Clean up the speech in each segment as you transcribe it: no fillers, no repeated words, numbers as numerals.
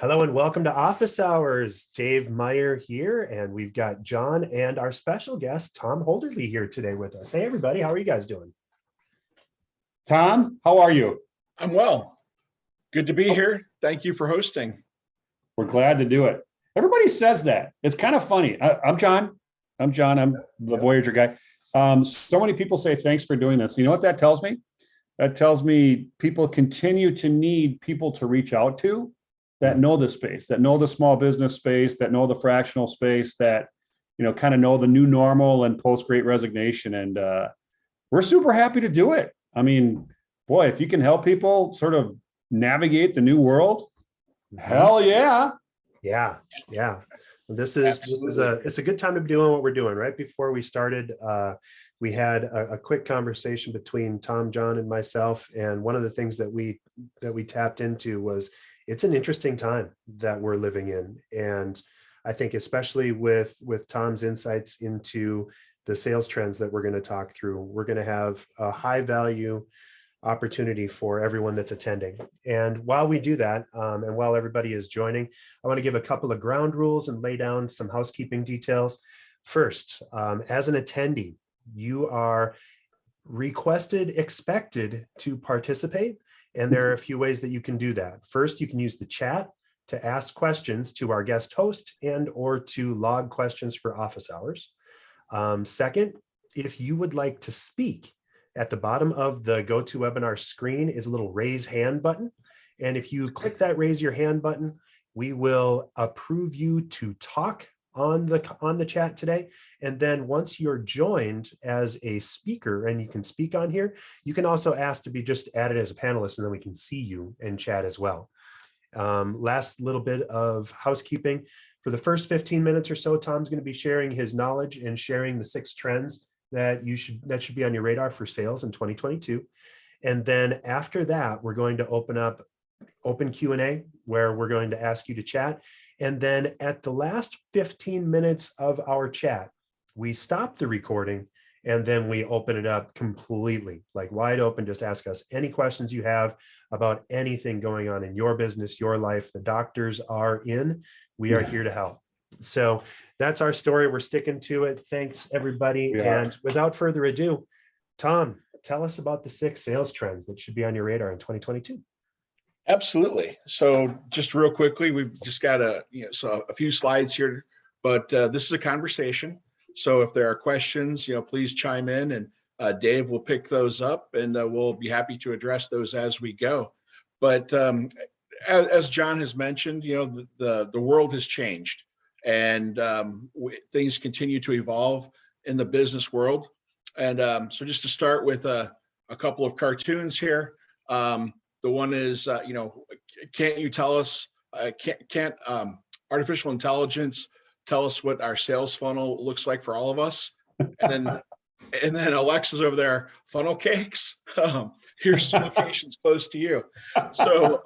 Hello and welcome to Office Hours. Dave Meyer here, and we've got John and our special guest, Tom Holderly, here today with us. Hey, everybody, how are you guys doing? Tom, how are you? I'm well. Good to be here. Thank you for hosting. We're glad to do it. Everybody says that. It's kind of funny. I'm John. I'm the Voyager guy. So many people say thanks for doing this. You know what that tells me? That tells me people continue to need people to reach out to that know the space, that know the small business space, that know the fractional space, that kind of know the new normal and post-Great Resignation. And we're super happy to do it. I mean, boy, if you can help people sort of navigate the new world, hell yeah. Yeah. This is it's a good time to be doing what we're doing. Right before we started, we had a quick conversation between Tom, John, and myself. And one of the things that we tapped into was it's an interesting time that we're living in. And I think especially with Tom's insights into the sales trends that we're going to talk through, we're going to have a high value opportunity for everyone that's attending. And while we do that, and while everybody is joining, I want to give a couple of ground rules and lay down some housekeeping details. First, as an attendee, you are expected to participate. And there are a few ways that you can do that. First, you can use the chat to ask questions to our guest host and or to log questions for office hours. Second, if you would like to speak, at the bottom of the GoToWebinar screen is a little raise hand button. And if you click that raise your hand button, we will approve you to talk on the chat today. And then once you're joined as a speaker and you can speak on here, you can also ask to be just added as a panelist, and then we can see you and chat as well. Last little bit of housekeeping. For the first 15 minutes or so, Tom's going to be sharing his knowledge and sharing the 6 trends that should be on your radar for sales in 2022. And then after that, we're going to open Q&A where we're going to ask you to chat. And then at the last 15 minutes of our chat, we stop the recording and then we open it up completely, like wide open. Just ask us any questions you have about anything going on in your business, your life. The doctors are in. We are here to help. So that's our story. We're sticking to it. Thanks, everybody. And without further ado, Tom, tell us about the 6 sales trends that should be on your radar in 2022. Absolutely. So just real quickly, we've just got a few slides here, but this is a conversation. So if there are questions, please chime in, and Dave will pick those up, and we'll be happy to address those as we go. But as John has mentioned, the world has changed, and things continue to evolve in the business world. And so just to start with a couple of cartoons here. The one is, can't you tell us, can't artificial intelligence tell us what our sales funnel looks like for all of us? And then Alexa's over there, funnel cakes. Here's some locations close to you. So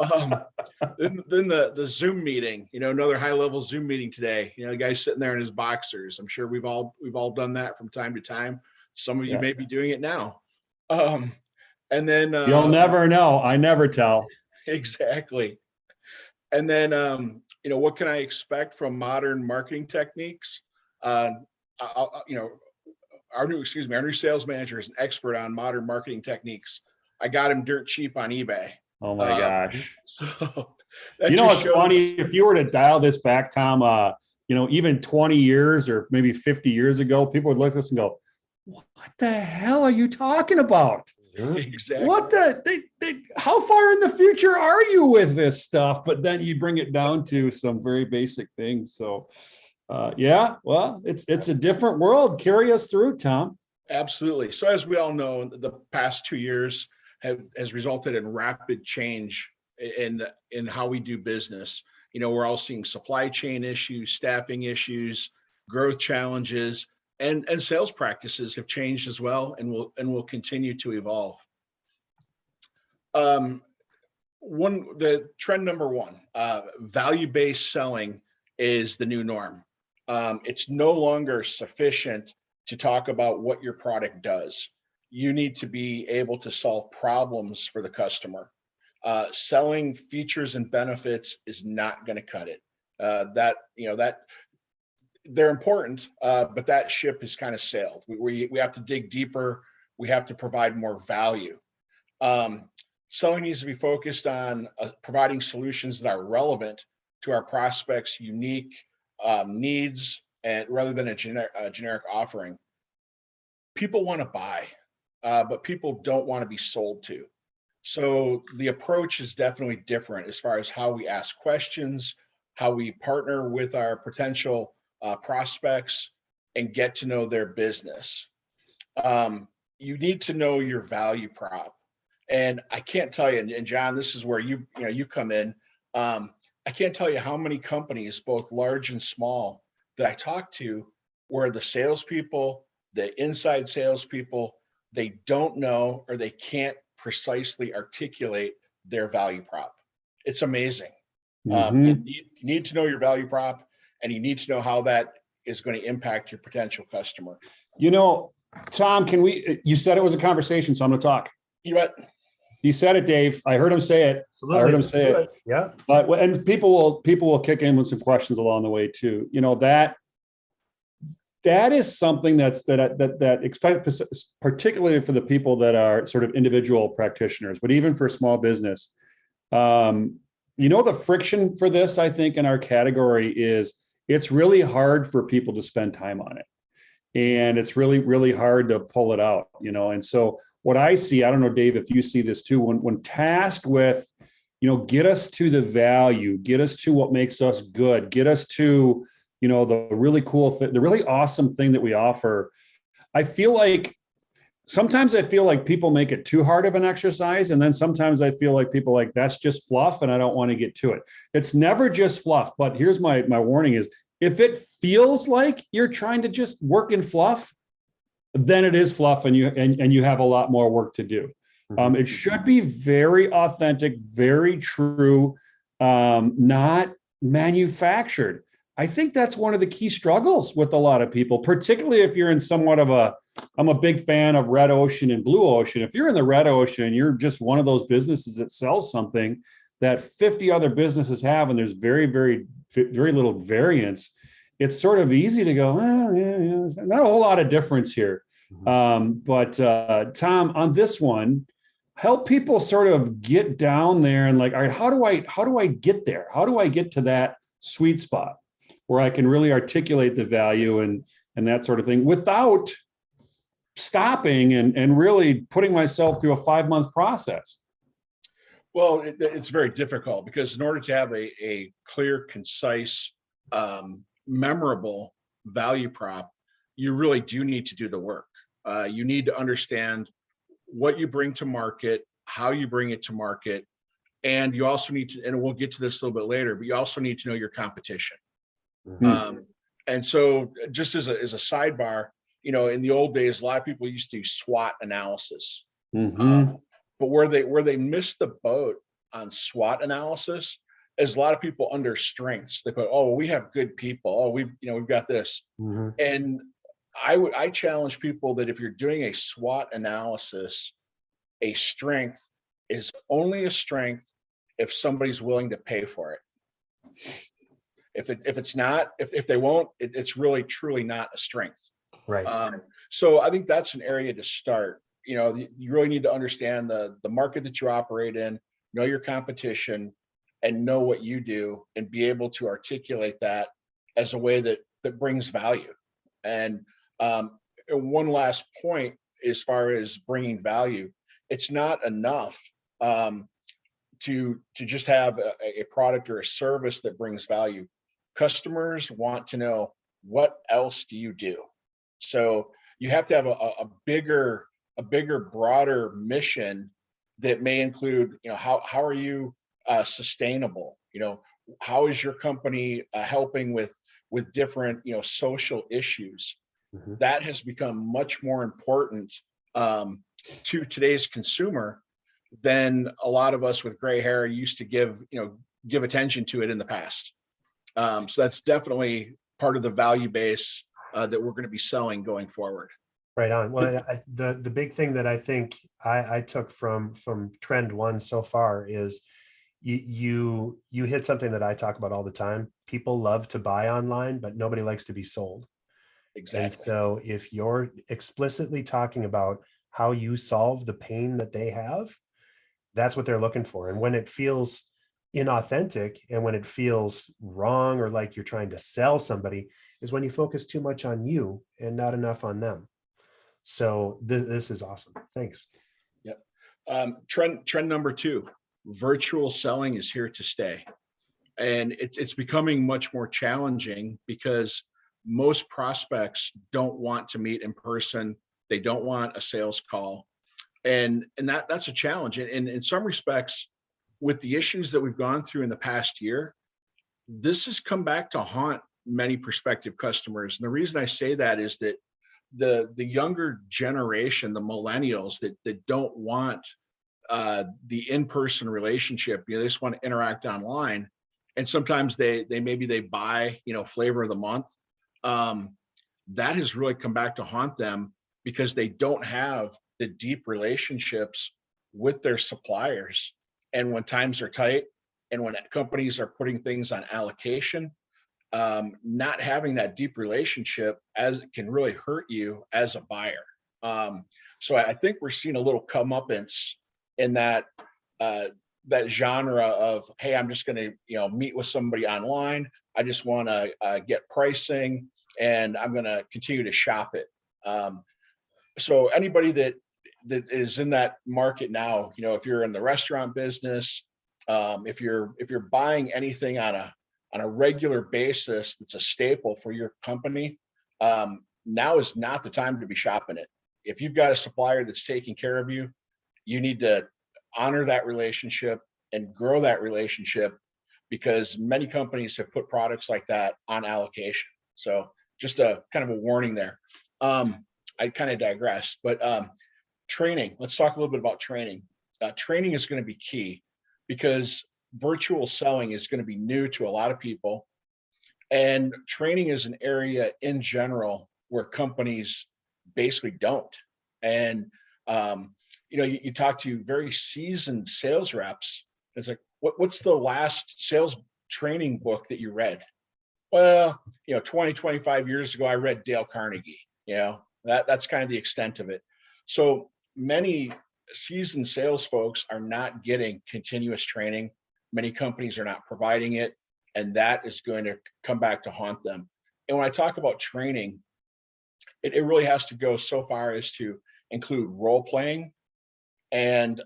then the Zoom meeting, another high level Zoom meeting today. The guy's sitting there in his boxers. I'm sure we've all done that from time to time. Some of you may be doing it now. And then you'll never know. I never tell. Exactly. And then what can I expect from modern marketing techniques? Our new sales manager is an expert on modern marketing techniques. I got him dirt cheap on eBay. Oh my gosh. So it's funny, if you were to dial this back, Tom, even 20 years or maybe 50 years ago, people would look at this and go, what the hell are you talking about? Exactly. How far in the future are you with this stuff? But then you bring it down to some very basic things. So it's a different world. Carry us through, Tom. Absolutely. So as we all know, the past 2 years has resulted in rapid change in how we do business. We're all seeing supply chain issues, staffing issues, growth challenges, and sales practices have changed as well, and will continue to evolve. The trend number 1, value-based selling is the new norm. It's no longer sufficient to talk about what your product does. You need to be able to solve problems for the customer. selling features and benefits is not going to cut it. That they're important, but that ship has kind of sailed. We have to dig deeper. We have to provide more value. Selling needs to be focused on providing solutions that are relevant to our prospects' unique needs, and rather than a generic offering. People want to buy, but people don't want to be sold to. So the approach is definitely different as far as how we ask questions, how we partner with our potential prospects and get to know their business. You need to know your value prop. And I can't tell you, and John, this is where you come in. I can't tell you how many companies, both large and small, that I talk to, where the salespeople, the inside salespeople, they don't know or they can't precisely articulate their value prop. It's amazing. You need to know your value prop, and you need to know how that is going to impact your potential customer. Tom, you said it was a conversation, so I'm going to talk. You bet. He said it, Dave. I heard him say it. Absolutely. I heard him say it. Yeah. And people will kick in with some questions along the way too. That is something that expect, particularly for the people that are sort of individual practitioners, but even for small business. The friction for this, I think, in our category is it's really hard for people to spend time on it. And it's really, really hard to pull it out, And so what I see, I don't know, Dave, if you see this too, when tasked with, get us to the value, get us to what makes us good, get us to, the really cool thing, the really awesome thing that we offer. Sometimes I feel like people make it too hard of an exercise. And then sometimes I feel like people like, that's just fluff and I don't want to get to it. It's never just fluff. But here's my warning is, if it feels like you're trying to just work in fluff, then it is fluff and you have a lot more work to do. It should be very authentic, very true, not manufactured. I think that's one of the key struggles with a lot of people, particularly if you're in somewhat of I'm a big fan of red ocean and blue ocean. If you're in the red ocean and you're just one of those businesses that sells something that 50 other businesses have, and there's very, very, very little variance, it's sort of easy to go, there's not a whole lot of difference here. But Tom, on this one, help people sort of get down there and like, all right, how do I get there? How do I get to that sweet spot where I can really articulate the value and that sort of thing without stopping and really putting myself through a 5-month process? Well, it's very difficult because in order to have a clear, concise, memorable value prop, you really do need to do the work. You need to understand what you bring to market, how you bring it to market, and you also need to, and we'll get to this a little bit later, but you also need to know your competition. And so just as a sidebar, in the old days, a lot of people used to do SWOT analysis. But where they missed the boat on SWOT analysis is a lot of people under strengths. They go, oh, well, we have good people. Oh, we've got this. And I challenge people that if you're doing a SWOT analysis, a strength is only a strength if somebody's willing to pay for it. If it's not, if they won't, it's really truly not a strength. Right. So I think that's an area to start. You really need to understand the market that you operate in, know your competition, and know what you do, and be able to articulate that as a way that brings value. And one last point, as far as bringing value, it's not enough to just have a product or a service that brings value. Customers want to know, what else do you do? So you have to have a bigger, broader mission that may include, how are you sustainable? How is your company helping with different, social issues? That has become much more important to today's consumer than a lot of us with gray hair used to give attention to it in the past. So that's definitely part of the value base that we're going to be selling going forward. Right on. Well, the big thing that I think I took from trend one so far is you hit something that I talk about all the time. People love to buy online, but nobody likes to be sold. And Exactly. so if you're explicitly talking about how you solve the pain that they have, that's what they're looking for. And when it feels inauthentic and when it feels wrong or like you're trying to sell somebody is when you focus too much on you and not enough on them. So this is awesome. Thanks. Yep. Trend number two, virtual selling is here to stay. And it's becoming much more challenging because most prospects don't want to meet in person. They don't want a sales call. And that's a challenge. And in some respects, with the issues that we've gone through in the past year, this has come back to haunt many prospective customers. And the reason I say that is that the younger generation, the millennials that don't want the in-person relationship, they just want to interact online. And sometimes they maybe they buy, flavor of the month. That has really come back to haunt them because they don't have the deep relationships with their suppliers. And when times are tight and when companies are putting things on allocation, not having that deep relationship as it can really hurt you as a buyer. So I think we're seeing a little comeuppance in that genre of, hey, I'm just going to meet with somebody online. I just want to get pricing, and I'm going to continue to shop it. So anybody that is in that market now, if you're in the restaurant business, if you're buying anything on a regular basis that's a staple for your company, now is not the time to be shopping it. If you've got a supplier that's taking care of you, you need to honor that relationship and grow that relationship, because many companies have put products like that on allocation. So just a kind of a warning there. I kind of digressed, but training, let's talk a little bit about training. Training is going to be key because virtual selling is going to be new to a lot of people. And training is an area in general where companies basically don't. And, you talk to very seasoned sales reps. It's like, what's the last sales training book that you read? Well, 20, 25 years ago, I read Dale Carnegie. That's kind of the extent of it. So many seasoned sales folks are not getting continuous training. Many companies are not providing it, and that is going to come back to haunt them. And when I talk about training, it really has to go so far as to include role playing and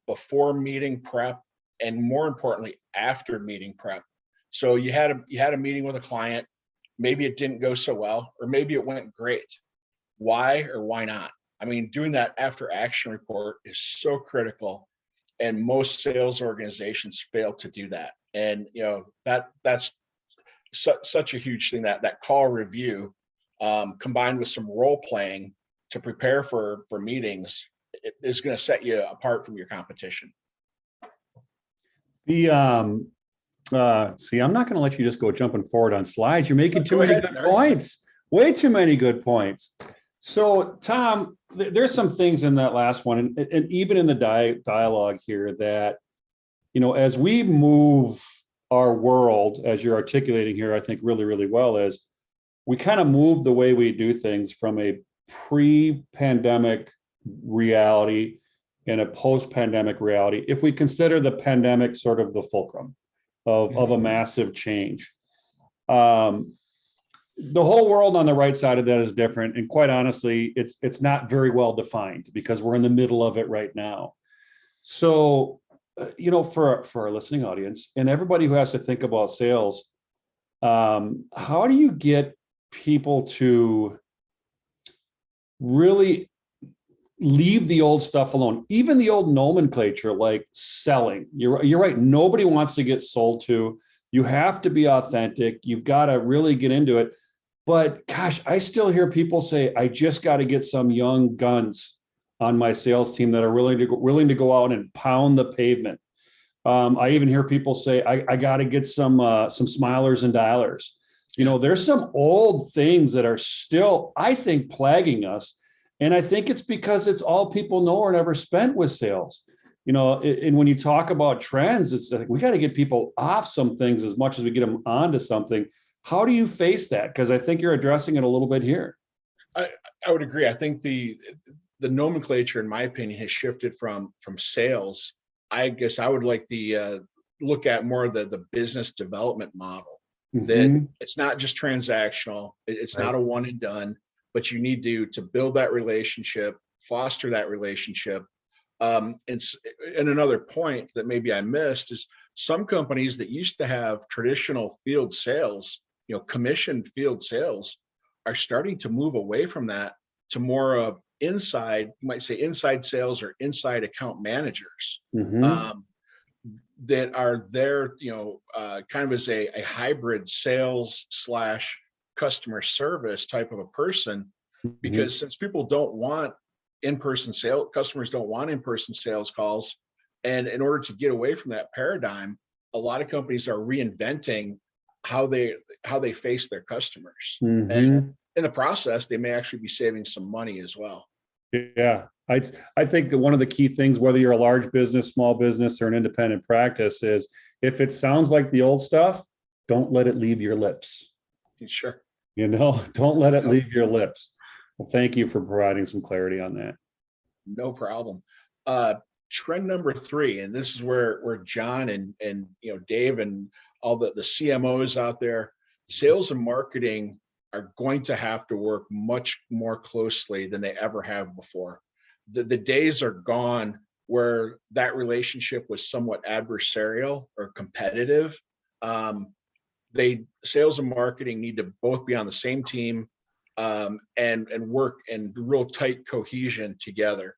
before meeting prep, and more importantly, after meeting prep. So you had a meeting with a client, maybe it didn't go so well, or maybe it went great. Why or why not? I mean, doing that after action report is so critical, and most sales organizations fail to do that. And that's such a huge thing, that call review combined with some role playing to prepare for meetings is going to set you apart from your competition. See, I'm not going to let you just go jumping forward on slides. You're making too many good points. Way too many good points. So, Tom, there's some things in that last one, and even in the dialogue here that, as we move our world, as you're articulating here, I think really, really well, is we kind of move the way we do things from a pre-pandemic reality and a post-pandemic reality, if we consider the pandemic sort of the fulcrum of a massive change. The whole world on the right side of that is different. And quite honestly, it's not very well defined because we're in the middle of it right now. So, for our listening audience and everybody who has to think about sales, how do you get people to really leave the old stuff alone, even the old nomenclature like selling? You're right. Nobody wants to get sold to. You have to be authentic. You've got to really get into it. But gosh, I still hear people say, I just got to get some young guns on my sales team that are willing to go out and pound the pavement. I even hear people say, I got to get some smilers and dialers. There's some old things that are still, I think, plaguing us. And I think it's because it's all people know or never spent with sales. And when you talk about trends, it's like we got to get people off some things as much as we get them onto something. How do you face that? Because I think you're addressing it a little bit here. I would agree. I think the nomenclature, in my opinion, has shifted from sales. I guess I would like the look at more of the business development model. That it's not just transactional. It's not a one and done, but you need to build that relationship, foster that relationship. And another point that maybe I missed is some companies that used to have traditional field sales, commissioned field sales, are starting to move away from that to more of inside, you might say inside sales or inside account managers. That are there, kind of as a hybrid sales / customer service type of a person, because since people don't want in-person sales, customers don't want in-person sales calls. And in order to get away from that paradigm, a lot of companies are reinventing how they face their customers. And in the process, they may actually be saving some money as well. Yeah, I think that one of the key things, whether you're a large business, small business, or an independent practice, is if it sounds like the old stuff, don't let it leave your lips. Sure. Don't let it leave your lips. Well, thank you for providing some clarity on that. No problem. Trend number 3, and this is where John and Dave and all the CMOs out there, sales and marketing are going to have to work much more closely than they ever have before. The days are gone where that relationship was somewhat adversarial or competitive. Sales and marketing need to both be on the same team and work in real tight cohesion together.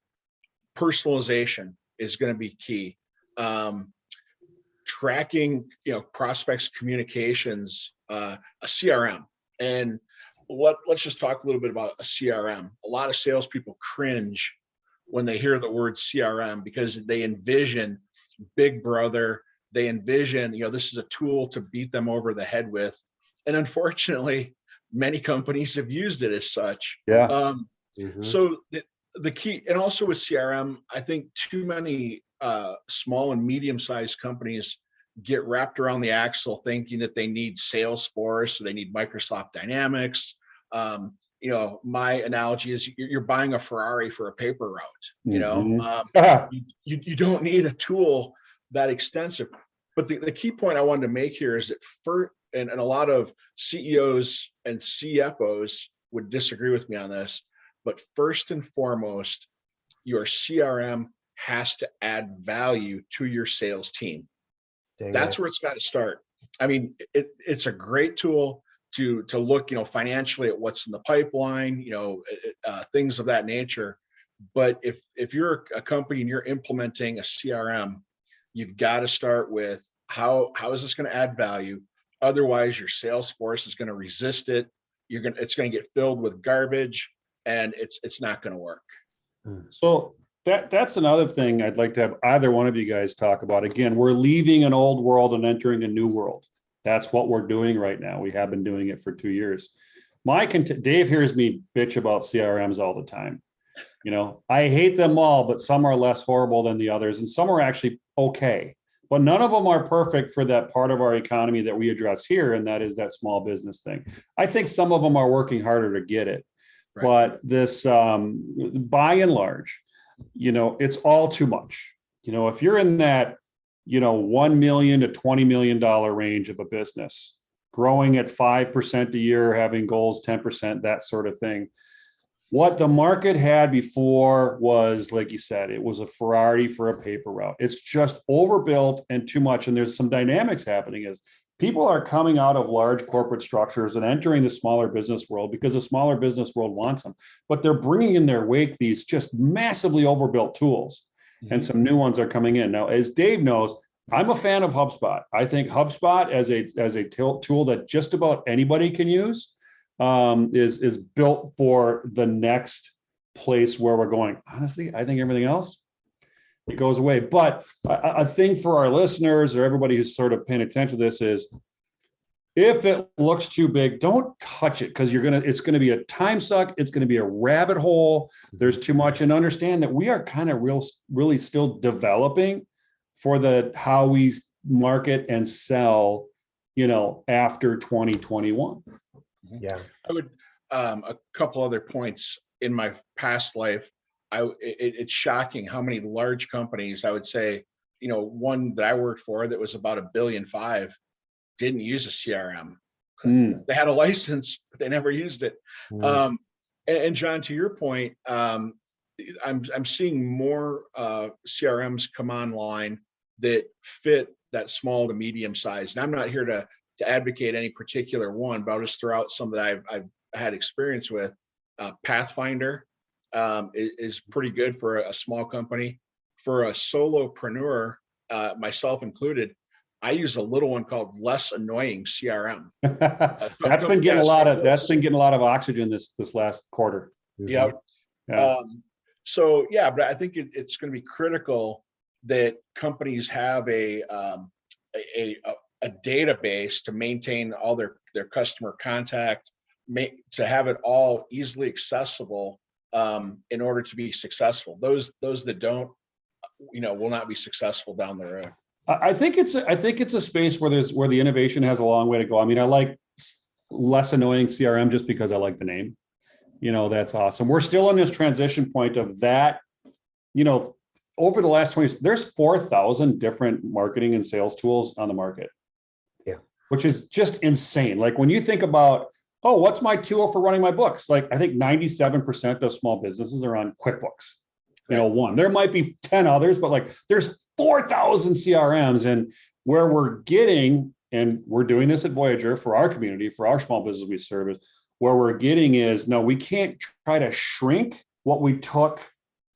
Personalization is going to be key. Tracking, prospects' communications, a CRM. And let's just talk a little bit about a CRM. A lot of salespeople cringe when they hear the word CRM because they envision Big Brother. They envision, this is a tool to beat them over the head with. And unfortunately, many companies have used it as such. Yeah. So the key, and also with CRM, I think too many small and medium-sized companies get wrapped around the axle thinking that they need Salesforce or they need Microsoft Dynamics. My analogy is you're buying a Ferrari for a paper route. You don't need a tool that extensive. But the key point I wanted to make here is that and a lot of CEOs and CFOs would disagree with me on this, but first and foremost, your CRM has to add value to your sales team. That's where it's got to start. I mean, it's a great tool to look, financially at what's in the pipeline, things of that nature. But if you're a company and you're implementing a CRM, you've got to start with how is this going to add value? Otherwise, your sales force is going to resist it. It's going to get filled with garbage, and it's not going to work. So that's another thing I'd like to have either one of you guys talk about. Again, we're leaving an old world and entering a new world. That's what we're doing right now. We have been doing it for 2 years. Dave hears me bitch about CRMs all the time. I hate them all, but some are less horrible than the others, and some are actually okay. But none of them are perfect for that part of our economy that we address here, and that is that small business thing. I think some of them are working harder to get it. Right. But this, by and large, it's all too much. If you're in that, $1 million to $20 million range of a business, growing at 5% a year, having goals 10%, that sort of thing. What the market had before was, like you said, it was a Ferrari for a paper route. It's just overbuilt and too much. And there's some dynamics happening as people are coming out of large corporate structures and entering the smaller business world because the smaller business world wants them. But they're bringing in their wake these just massively overbuilt tools, and some new ones are coming in. Now, as Dave knows, I'm a fan of HubSpot. I think HubSpot as a tool that just about anybody can use is built for the next place where we're going. Honestly, I think everything else, it goes away. But a thing for our listeners or everybody who's sort of paying attention to this is If it looks too big, don't touch it because it's gonna be a time suck. It's gonna be a rabbit hole. There's too much. And understand that we are kind of really still developing for how we market and sell, after 2021. Yeah. I would, a couple other points in my past life. It's shocking how many large companies, I would say, one that I worked for that was about $1.5 billion didn't use a CRM. They had a license, but they never used it. And John, to your point, I'm seeing more CRMs come online that fit that small to medium size. And I'm not here to advocate any particular one, but I'll just throw out some that I've had experience with. Pathfinder is pretty good for a small company. For a solopreneur, myself included, I use a little one called Less Annoying CRM. That's been getting a lot of oxygen this last quarter. Yep. Yeah. So yeah, but I think it's going to be critical that companies have a database to maintain all their customer contact, to have it all easily accessible in order to be successful. Those that don't, will not be successful down the road. I think it's a space where the innovation has a long way to go. I mean, I like Less Annoying CRM just because I like the name. That's awesome. We're still in this transition point of that. Over the last 20 years, there's 4,000 different marketing and sales tools on the market. Yeah, which is just insane. Like when you think about, oh, what's my tool for running my books? Like I think 97% of small businesses are on QuickBooks. One. There might be 10 others, but like there's 4,000 CRMs, and where we're getting, and we're doing this at Voyager for our community, for our small business we service, where we're getting is, no, we can't try to shrink what we took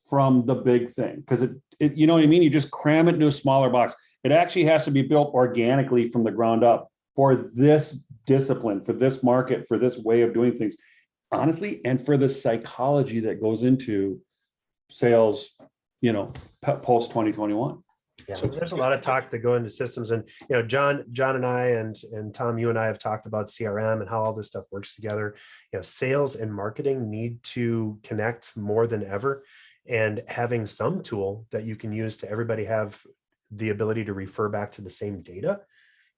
from the big thing, because it you know what I mean? You just cram it into a smaller box. It actually has to be built organically from the ground up for this discipline, for this market, for this way of doing things, honestly, and for the psychology that goes into sales, post 2021. Yeah, there's a lot of talk that go into systems, and John and I and Tom, you and I have talked about CRM and how all this stuff works together. Sales and marketing need to connect more than ever, and having some tool that you can use to everybody have the ability to refer back to the same data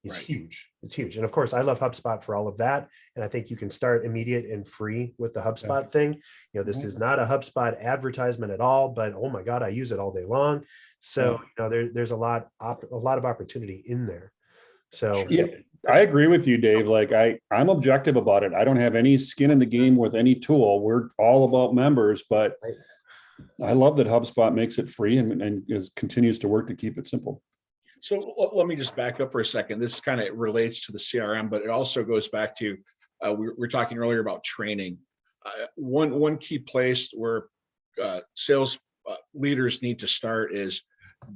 is huge. It's huge. And of course, I love HubSpot for all of that. And I think you can start immediate and free with the HubSpot thing. This is not a HubSpot advertisement at all, but oh my God, I use it all day long. So, there's a lot of opportunity in there. So yeah, I agree with you, Dave. Like I'm objective about it. I don't have any skin in the game with any tool. We're all about members, but I love that HubSpot makes it free and continues to work to keep it simple. So let me just back up for a second. This kind of relates to the CRM, but it also goes back to, we were talking earlier about training. One key place where sales leaders need to start is,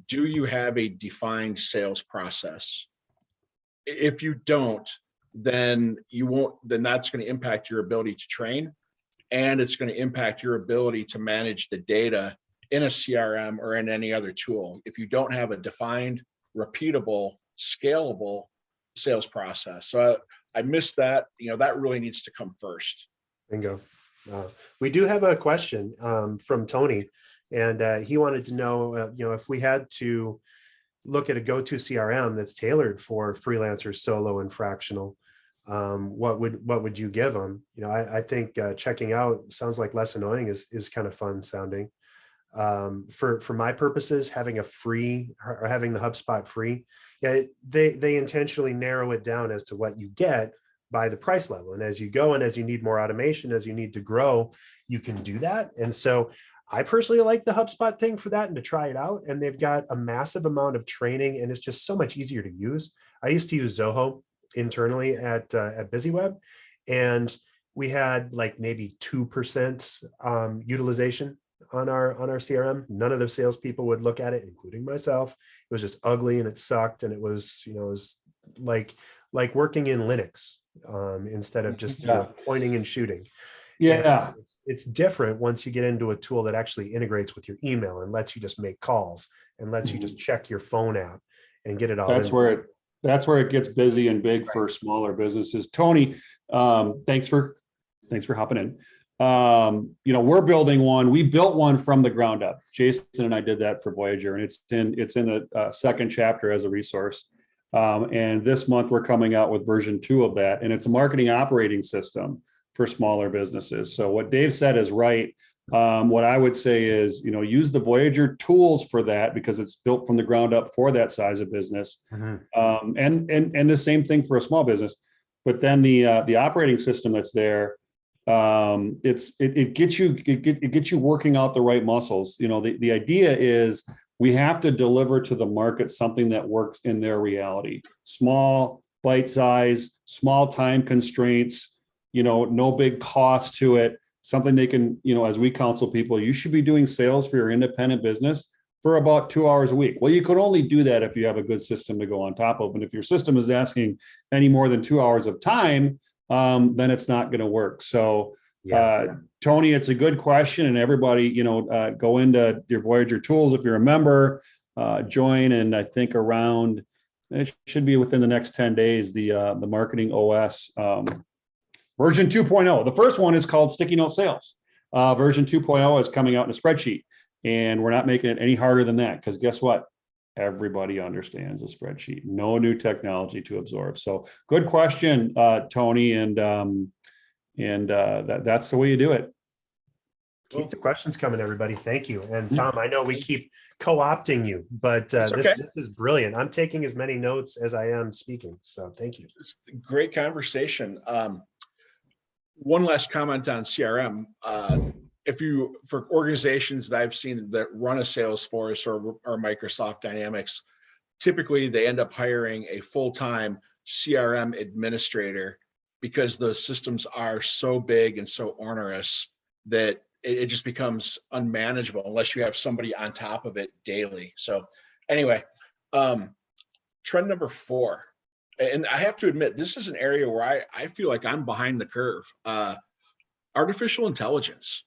do you have a defined sales process? If you don't, then that's going to impact your ability to train, and it's going to impact your ability to manage the data in a CRM or in any other tool. If you don't have a defined, repeatable, scalable sales process. So I missed that. That really needs to come first. Bingo. We do have a question from Tony, and he wanted to know, if we had to look at a go-to CRM that's tailored for freelancers, solo and fractional, what would you give them? I think checking out sounds like Less Annoying is kind of fun sounding. For my purposes, having the HubSpot free, they intentionally narrow it down as to what you get by the price level. And as you go, and as you need more automation, as you need to grow, you can do that. And so I personally like the HubSpot thing for that and to try it out. And they've got a massive amount of training, and it's just so much easier to use. I used to use Zoho internally at BusyWeb, and we had like maybe 2% utilization on our CRM. None of the salespeople would look at it, including myself. It was just ugly and it sucked, and it was like working in Linux instead of just pointing and shooting. Yeah, and it's different once you get into a tool that actually integrates with your email and lets you just make calls and lets you just check your phone app and get it all. That's where it gets busy and big for smaller businesses. Tony, thanks for hopping in. We're building one. We built one from the ground up. Jason and I did that for Voyager, and it's in the second chapter as a resource. And this month we're coming out with version 2 of that, and it's a marketing operating system for smaller businesses. So what Dave said is right. What I would say is, use the Voyager tools for that because it's built from the ground up for that size of business. Mm-hmm. And the same thing for a small business. But then the operating system that's there, it gets you working out the right muscles. The idea is we have to deliver to the market something that works in their reality. Small, bite size, small time constraints, no big cost to it. Something they can, as we counsel people, you should be doing sales for your independent business for about 2 hours a week. Well, you could only do that if you have a good system to go on top of. And if your system is asking any more than 2 hours of time, then it's not going to work. So, Tony, it's a good question, and everybody, go into your Voyager tools if you're a member, join, and I think around it should be within the next 10 days the Marketing OS version 2.0. The first one is called Sticky Note Sales. Version 2.0 is coming out in a spreadsheet, and we're not making it any harder than that because guess what? Everybody understands a spreadsheet. No new technology to absorb. So good question, Tony, and that's the way you do it. Keep the questions coming, everybody. Thank you. And Tom, I know we keep co-opting you, but this is brilliant. I'm taking as many notes as I am speaking. So thank you. It's a great conversation. One last comment on CRM. For organizations that I've seen that run a Salesforce or Microsoft Dynamics, typically they end up hiring a full-time CRM administrator because those systems are so big and so onerous that it just becomes unmanageable unless you have somebody on top of it daily. So anyway, trend number 4, and I have to admit, this is an area where I feel like I'm behind the curve. Artificial intelligence.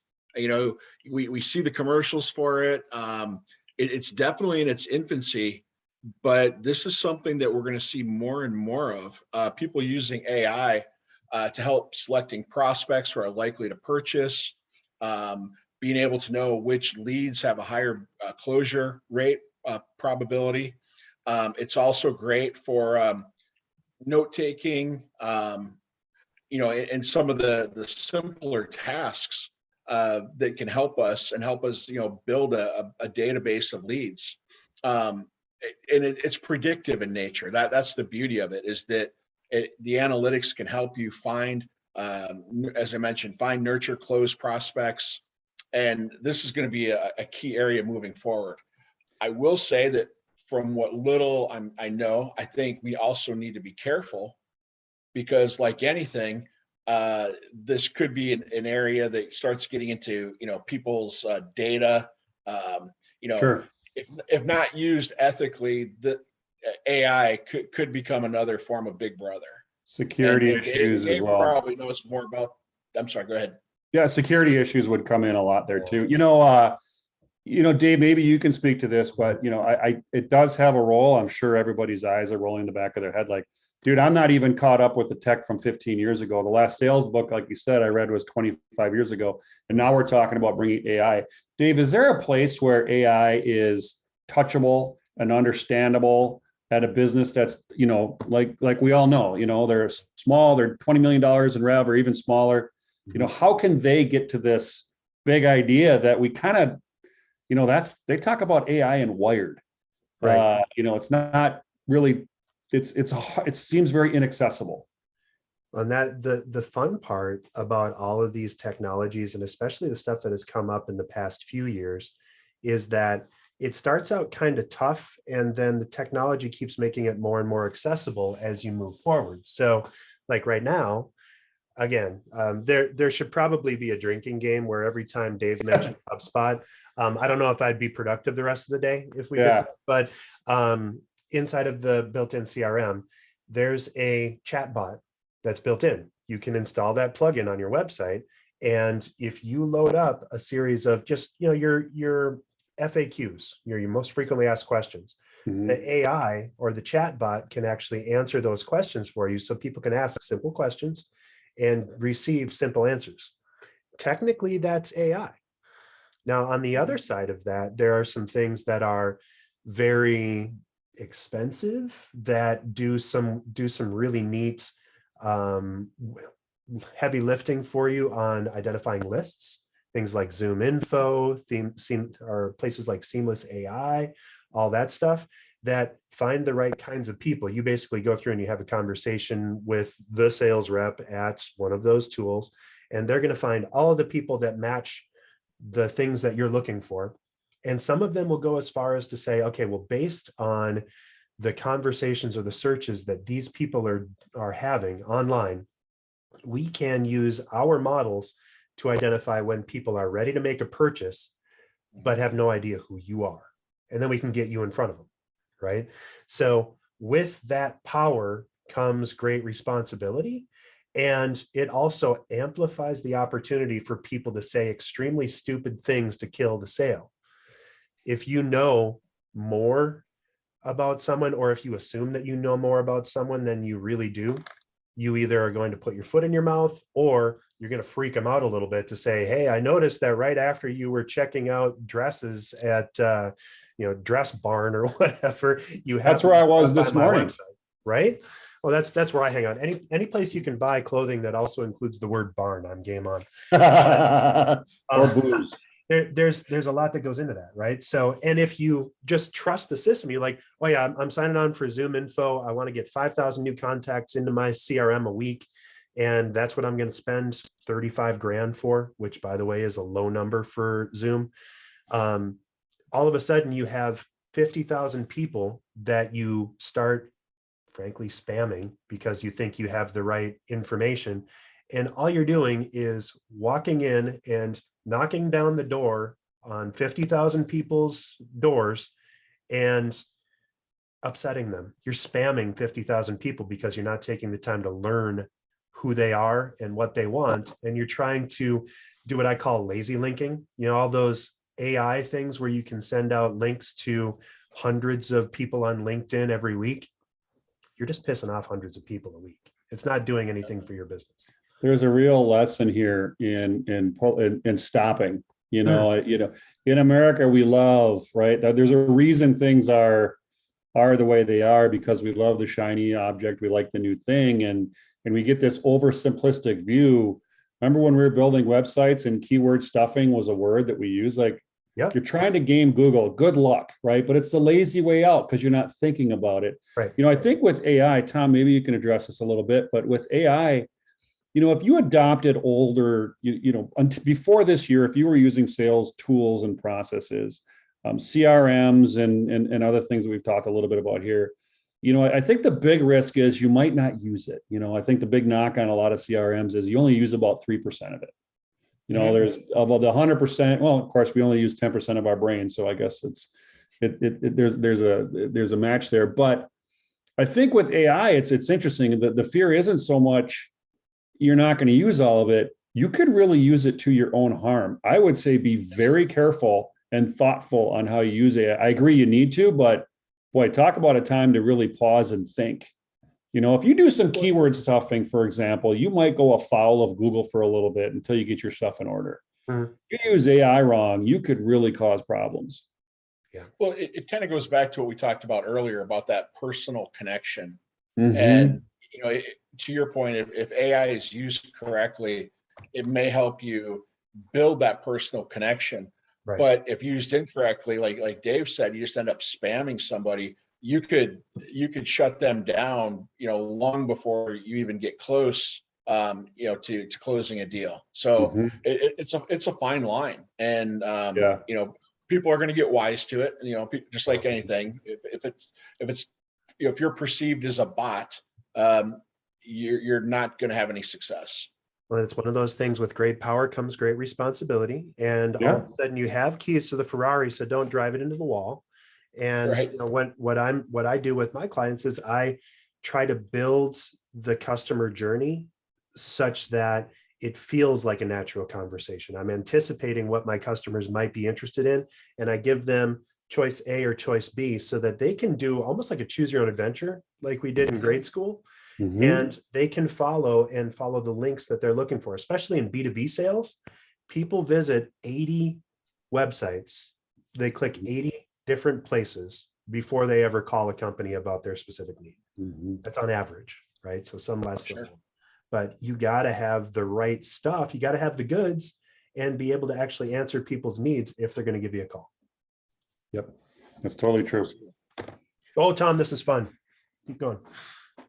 We see the commercials for it. It's definitely in its infancy, but this is something that we're going to see more and more of. People using AI to help selecting prospects who are likely to purchase, being able to know which leads have a higher closure rate probability. It's also great for note taking, and some of the simpler tasks that can help us build a database of leads. And it's predictive in nature. That's the beauty of it, is that the analytics can help you find, as I mentioned, nurture, close prospects. And this is going to be a key area moving forward. I will say that from what little I know, I think we also need to be careful because, like anything, this could be an area that starts getting into, people's data. Sure. If not used ethically, the AI could become another form of Big Brother. Security issues Dave as well. Probably knows more about. I'm sorry. Go ahead. Yeah, security issues would come in a lot there too. Dave, maybe you can speak to this, but it does have a role. I'm sure everybody's eyes are rolling in the back of their head. Like, dude, I'm not even caught up with the tech from 15 years ago. The last sales book, like you said, I read was 25 years ago. And now we're talking about bringing AI. Dave, is there a place where AI is touchable and understandable at a business that's, like we all know, they're small, they're $20 million in rev or even smaller. How can they get to this big idea that we kind of, they talk about AI and Wired, right? It's not really, it seems very inaccessible. And that the fun part about all of these technologies, and especially the stuff that has come up in the past few years, is that it starts out kind of tough, and then the technology keeps making it more and more accessible as you move forward. So like right now, again, there should probably be a drinking game where every time Dave mentioned HubSpot, I don't know if I'd be productive the rest of the day if we did, but inside of the built-in CRM, there's a chat bot that's built in. You can install that plugin on your website, and if you load up a series of just your FAQs, your most frequently asked questions. Mhm. The AI or the chat bot can actually answer those questions for you, so people can ask simple questions and receive simple answers. Technically, that's AI. Now, on the other side of that, there are some things that are very expensive that do some really neat heavy lifting for you on identifying lists. Things like Zoom Info, or places like Seamless AI, all that stuff that find the right kinds of people. You basically go through and you have a conversation with the sales rep at one of those tools, and they're going to find all of the people that match the things that you're looking for. And some of them will go as far as to say, okay, well, based on the conversations or the searches that these people are having online, we can use our models to identify when people are ready to make a purchase, but have no idea who you are. And then we can get you in front of them, right? So with that power comes great responsibility. And it also amplifies the opportunity for people to say extremely stupid things to kill the sale. If you know more about someone, or if you assume that you know more about someone than you really do, you either are going to put your foot in your mouth, or you're going to freak them out a little bit to say, hey, I noticed that right after you were checking out dresses at Dress Barn or whatever, you have That's where I was this morning. website, right? Well, that's where I hang out. Any place you can buy clothing that also includes the word barn, I'm game on. Or booze. There's a lot that goes into that, right? So, and if you just trust the system, you're like, oh yeah, I'm signing on for Zoom Info. I want to get 5,000 new contacts into my CRM a week, and that's what I'm going to spend 35 grand for, which, by the way, is a low number for Zoom. All of a sudden, you have 50,000 people that you start, frankly, spamming because you think you have the right information, and all you're doing is walking in and knocking down the door on 50,000 people's doors and upsetting them. You're spamming 50,000 people because you're not taking the time to learn who they are and what they want. And you're trying to do what I call lazy linking, all those AI things where you can send out links to hundreds of people on LinkedIn every week. You're just pissing off hundreds of people a week. It's not doing anything for your business. There's a real lesson here in stopping. In America, we love, right? There's a reason things are the way they are, because we love the shiny object. We like the new thing, and we get this oversimplistic view. Remember when we were building websites and keyword stuffing was a word that we use? Like, yeah, you're trying to game Google. Good luck, right? But it's the lazy way out because you're not thinking about it. Right. I think with AI, Tom, maybe you can address this a little bit, but with AI, if you adopted older, before this year, if you were using sales tools and processes, CRMs and other things that we've talked a little bit about here, I think the big risk is you might not use it. I think the big knock on a lot of CRMs is you only use about 3% of it. There's about the 100%. Well, of course, we only use 10% of our brain, so I guess there's a match there. But I think with AI, it's interesting that the fear isn't so much you're not going to use all of it. You could really use it to your own harm. I would say be very careful and thoughtful on how you use it. I agree you need to, but boy, talk about a time to really pause and think. If you do some keyword stuffing, for example, you might go afoul of Google for a little bit until you get your stuff in order. Mm-hmm. If you use AI wrong, you could really cause problems. Yeah. Well, it kind of goes back to what we talked about earlier about that personal connection. Mm-hmm. And, to your point, if AI is used correctly, it may help you build that personal connection. Right. But if used incorrectly, like Dave said, you just end up spamming somebody. You could shut them down, long before you even get close, to closing a deal. So mm-hmm. it's a fine line, and people are going to get wise to it. Just like anything, if you're perceived as a bot, you're not going to have any success. Well, it's one of those things. With great power comes great responsibility, and all of a sudden you have keys to the Ferrari, so don't drive it into the wall. And right. What I do with my clients is I try to build the customer journey such that it feels like a natural conversation. I'm anticipating what my customers might be interested in, and I give them choice A or choice B so that they can do almost like a choose your own adventure, like we did in grade school. Mhm. And they can follow the links that they're looking for, especially in B2B sales. People visit 80 websites. They click 80 different places before they ever call a company about their specific need. Mhm. That's on average, right? So some less, Sure. some more. But you got to have the right stuff. You got to have the goods and be able to actually answer people's needs if they're going to give you a call. Yep, that's totally true. Oh, Tom, this is fun. Keep going.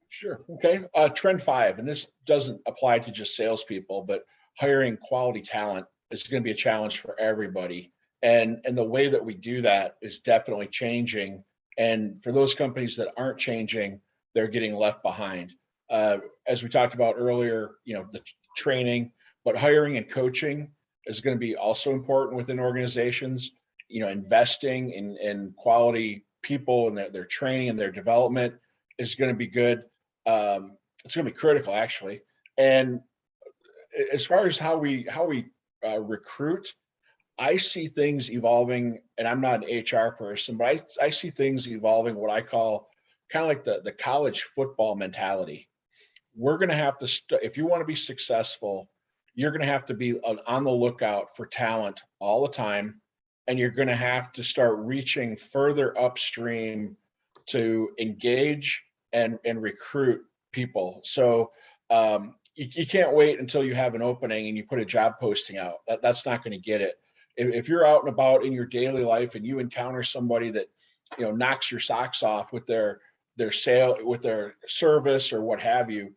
Sure. Okay. Trend 5, and this doesn't apply to just salespeople, but hiring quality talent is going to be a challenge for everybody. And the way that we do that is definitely changing. And for those companies that aren't changing, they're getting left behind. As we talked about earlier, the training, but hiring and coaching is going to be also important within organizations. Investing in quality people and their training and their development is going to be good. It's going to be critical, actually. And as far as how we recruit, I see things evolving, and I'm not an HR person, but I see things evolving what I call kind of like the college football mentality. We're going to have to, if you want to be successful, you're going to have to be on the lookout for talent all the time. And you're going to have to start reaching further upstream to engage and recruit people. So you can't wait until you have an opening and you put a job posting out. That's not going to get it. If you're out and about in your daily life and you encounter somebody that knocks your socks off with their sale, with their service or what have you,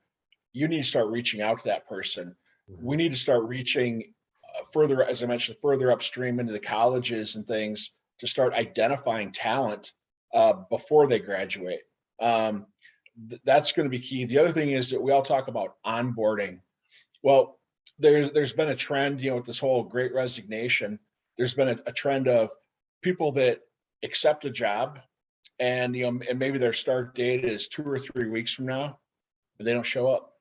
you need to start reaching out to that person. We need to start reaching further, as I mentioned, further upstream into the colleges and things to start identifying talent before they graduate. That's going to be key. The other thing is that we all talk about onboarding. Well, there's been a trend, with this whole great resignation, there's been a trend of people that accept a job and, and maybe their start date is 2 or 3 weeks from now, but they don't show up.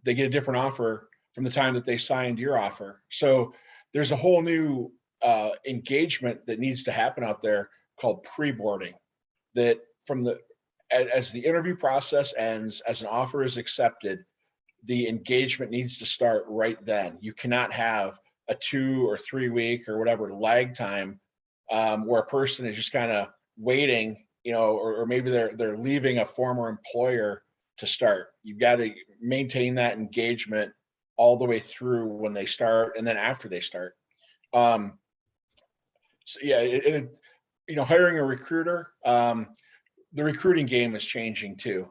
They get a different offer from the time that they signed your offer. So there's a whole new engagement that needs to happen out there called pre-boarding, that as the interview process ends, as an offer is accepted, the engagement needs to start right then. You cannot have a 2 or 3 week or whatever lag time where a person is just kind of waiting, or maybe they're leaving a former employer to start. You've got to maintain that engagement all the way through when they start and then after they start. So yeah, hiring a recruiter, the recruiting game is changing too.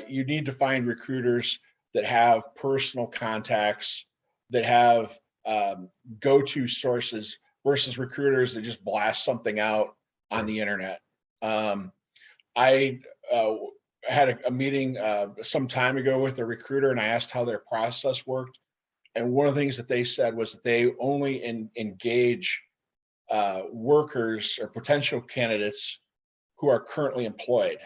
You need to find recruiters that have personal contacts, that have go-to sources versus recruiters that just blast something out on the internet. I had a meeting some time ago with a recruiter, and I asked how their process worked. And one of the things that they said was that they only engage workers or potential candidates who are currently employed.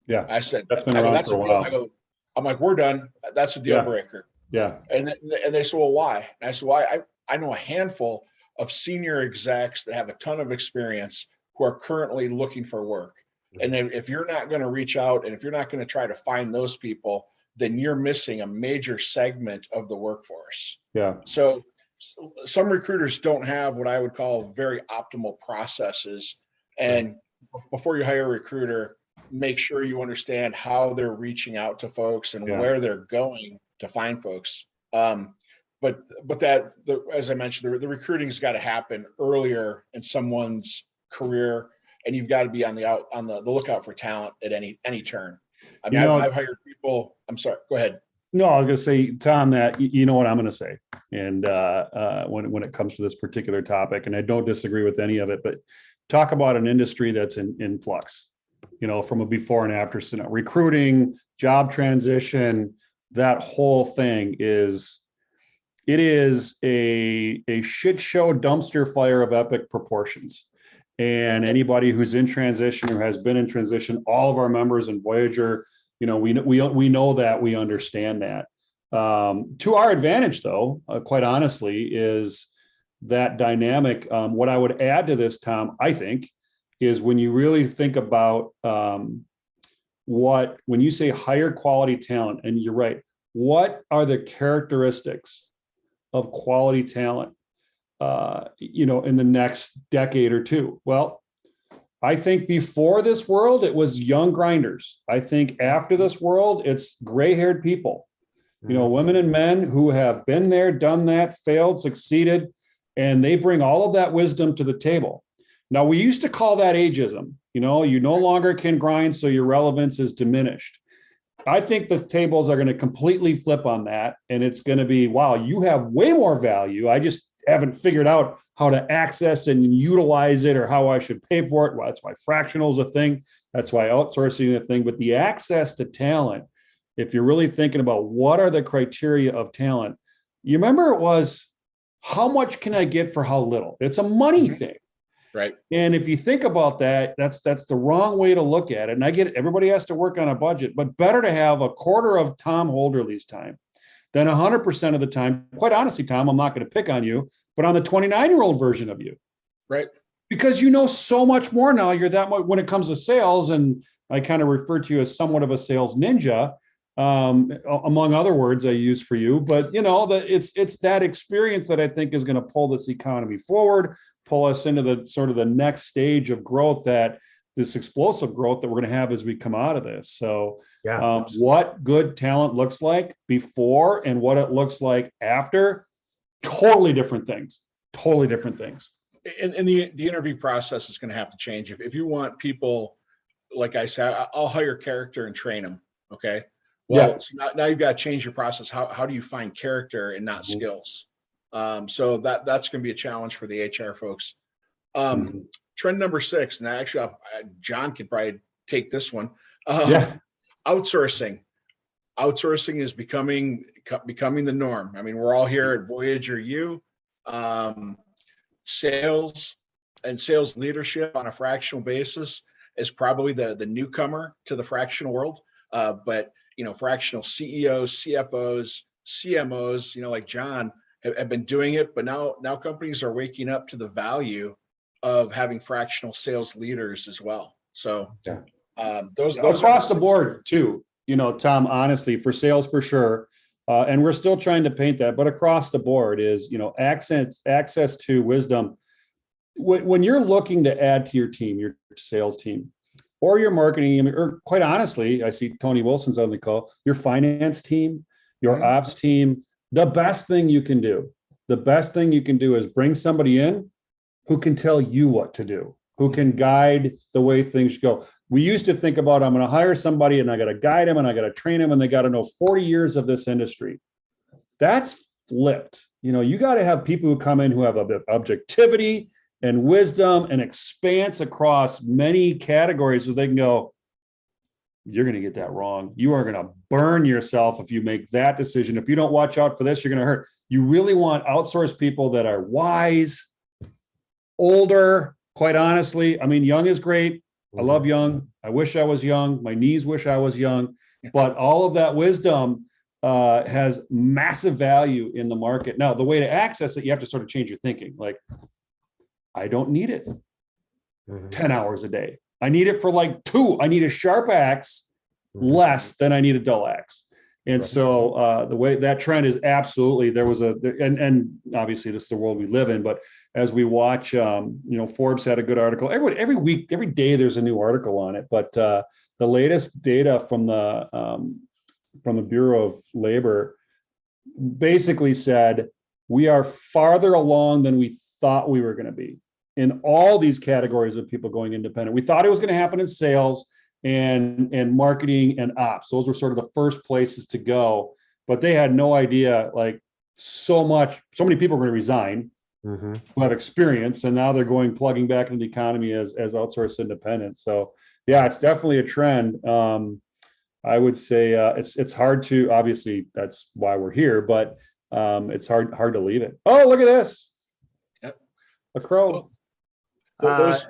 Yeah, I said, that's been around for a while. I'm like, we're done. That's a deal breaker. Yeah. And they said, well, why? And I said, well, I know a handful of senior execs that have a ton of experience who are currently looking for work. And if you're not going to reach out and if you're not going to try to find those people, then you're missing a major segment of the workforce. Yeah. So some recruiters don't have what I would call very optimal processes. And before you hire a recruiter, make sure you understand how they're reaching out to folks and where they're going to find folks. But as I mentioned, the recruiting has got to happen earlier in someone's career, and you've got to be on the lookout for talent at any turn. I mean, I've hired people. I'm sorry. Go ahead. No, I was going to say, Tom, that you know what I'm going to say, and when it comes to this particular topic, and I don't disagree with any of it, but talk about an industry that's in flux. From a before and after scenario, recruiting, job transition, that whole thing is a shit show dumpster fire of epic proportions. And anybody who's in transition or has been in transition, all of our members in Voyager, we know that, we understand that. To our advantage, though, quite honestly, is that dynamic. What I would add to this, Tom, I think, is when you really think about when you say higher quality talent, and you're right, what are the characteristics of quality talent, in the next decade or two? Well, I think before this world, it was young grinders. I think after this world, it's gray-haired people, women and men who have been there, done that, failed, succeeded, and they bring all of that wisdom to the table. Now, we used to call that ageism. You no longer can grind, so your relevance is diminished. I think the tables are going to completely flip on that, and it's going to be, wow, you have way more value. I just haven't figured out how to access and utilize it or how I should pay for it. Well, that's why fractional is a thing. That's why outsourcing is a thing. But the access to talent, if you're really thinking about what are the criteria of talent, you remember it was, how much can I get for how little? It's a money thing. Right. And if you think about that, that's the wrong way to look at it. And I get it, everybody has to work on a budget, but better to have a quarter of Tom Holderly's time than 100% of the time. Quite honestly, Tom, I'm not going to pick on you, but on the 29-year-old version of you. Right. Because you know so much more now. You're that much when it comes to sales. And I kind of refer to you as somewhat of a sales ninja, among other words I use for you. But it's that experience that I think is going to pull this economy forward, pull us into the sort of the next stage of growth, that this explosive growth that we're going to have as we come out of this. So what good talent looks like before and what it looks like after, totally different things. And the interview process is going to have to change. If you want people, like I said, I'll hire character and train them. Okay. Well, so now you've got to change your process. How do you find character and not skills? So that's going to be a challenge for the HR folks. Trend number 6, and actually John could probably take this one. Outsourcing. Outsourcing is becoming the norm. I mean, we're all here at Voyager U. Sales and sales leadership on a fractional basis is probably the newcomer to the fractional world. But fractional CEOs, CFOs, CMOs, like John, have been doing it, but now companies are waking up to the value of having fractional sales leaders as well. So those across the board too, Tom, honestly, for sales for sure. And we're still trying to paint that, but across the board is, access to wisdom. When you're looking to add to your team, your sales team, or your marketing, or quite honestly, I see Tony Wilson's on the call, your finance team, your ops team, the best thing you can do is bring somebody in who can tell you what to do, who can guide the way things go. We used to think about, I'm going to hire somebody and I got to guide them and I got to train them and they got to know 40 years of this industry. That's flipped. You got to have people who come in who have a bit of objectivity and wisdom and expanse across many categories so they can go, you're going to get that wrong. You are going to burn yourself if you make that decision. If you don't watch out for this, you're going to hurt. You really want outsourced people that are wise, older, quite honestly. I mean, young is great. I love young. I wish I was young. My knees wish I was young. But all of that wisdom has massive value in the market. Now, the way to access it, you have to sort of change your thinking. Like, I don't need it 10 hours a day. I need it for like 2. I need a sharp axe less than I need a dull axe. And so the way that trend is absolutely, there was and obviously this is the world we live in, but as we watch, Forbes had a good article every week, every day there's a new article on it. But the latest data from the Bureau of Labor basically said we are farther along than we thought we were going to be in all these categories of people going independent. We thought it was going to happen in sales and marketing and ops. Those were sort of the first places to go, but they had no idea, like so many people are going to resign who have experience, and now they're plugging back into the economy as outsourced independents. So yeah, it's definitely a trend. I would say it's hard to, obviously that's why we're here, but it's hard to leave it. Oh, look at this. Yep. A crow. While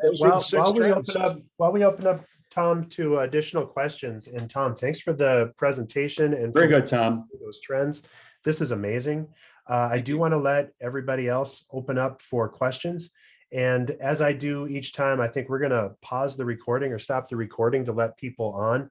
we open up Tom to additional questions. And Tom, thanks for the presentation and Very for good, Tom. those trends. This is amazing. I do want to let everybody else open up for questions. And as I do each time, I think we're going to pause the recording or stop the recording to let people on.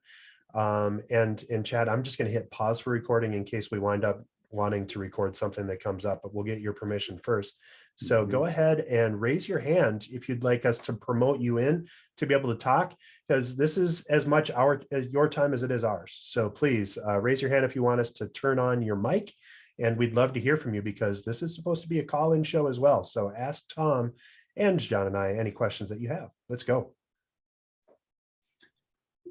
And in chat, I'm just going to hit pause for recording in case we wind up wanting to record something that comes up, but we'll get your permission first. So go ahead and raise your hand if you'd like us to promote you in to be able to talk, because this is as much as your time as it is ours. So please raise your hand if you want us to turn on your mic, and we'd love to hear from you because this is supposed to be a call-in show as well. So ask Tom and John and I any questions that you have. Let's go.